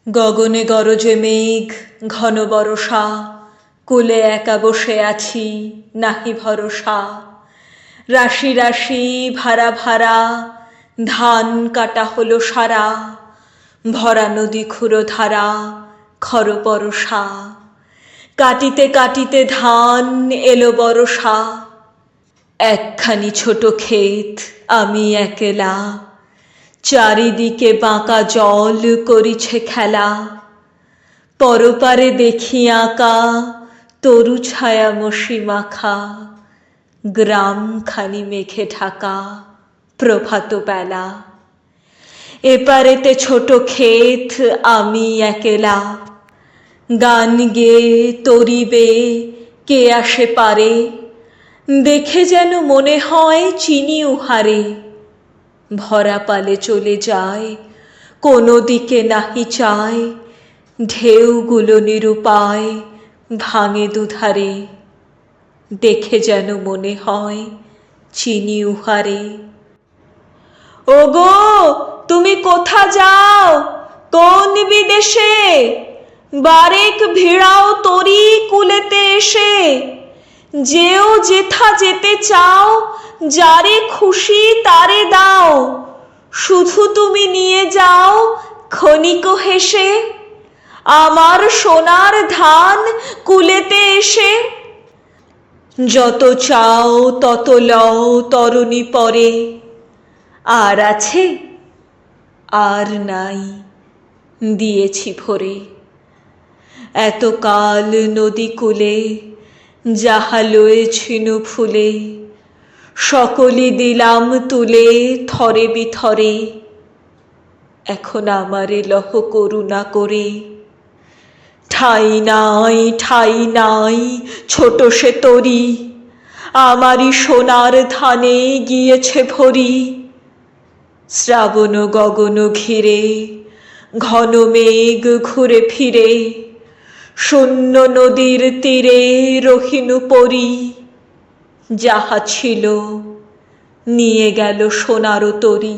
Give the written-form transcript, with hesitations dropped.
গগনে গরজে মেঘ ঘন বরষা, কূলে একা বসে আছি নাহি ভরসা। রাশি রাশি ভাড়া ভাড়া ধান কাটা হলো সারা, ভরা নদী ক্ষুরধারা খর পরশা। কাটিতে কাটিতে ধান এলো বরষা, একখানি ছোট ক্ষেত আমি একেলা, চারিদিকে বাঁকা জল করিছে খেলা। পরপারে দেখি আঁকা তরু ছায়া মসি মাখা, গ্রামখানি মেঘে ঢাকা প্রভাত বেলা। এপারেতে ছোট ক্ষেত আমি একেলা, গান গেয়ে তরিবে কে আসে পারে, দেখে যেন মনে হয় চিনি উহারে। ভরা পালে চলে যায় কোনো দিকে নাহি চায়, ঢেউগুলো নিরুপায় ভাঙে দুধারে, দেখে যেন মনে হয় চিনি উহারে। ওগো তুমি কোথা যাও কোন বিদেশে, বারেক ভিড়াও তরি কুলেতে এসে। যেও যেথা যেতে চাও, যারে খুশি তারে দাও, শুধু তুমি নিয়ে যাও ক্ষণিক হেসে, আমার সোনার ধান কুলেতে এসে। যত চাও তত লও তরুণী পরে, আর আছে আর নাই দিয়েছি ভরে। এতকাল নদী কূলে যাহা লয়েছিনু ফুলে, সকলি দিলাম তুলে থরে বিথরে। এখন আমারে লহ করুণা করে, ঠাই নাই ঠাই নাই ছোট সে তরি, আমারই সোনার ধানে গিয়েছে ভরি। শ্রাবণ গগন ঘিরে ঘন মেঘ ঘুরে ফিরে, শূন্য নদীর তীরে রহিনু পরি। যাহা ছিল নিয়ে গেল সোনার তরি।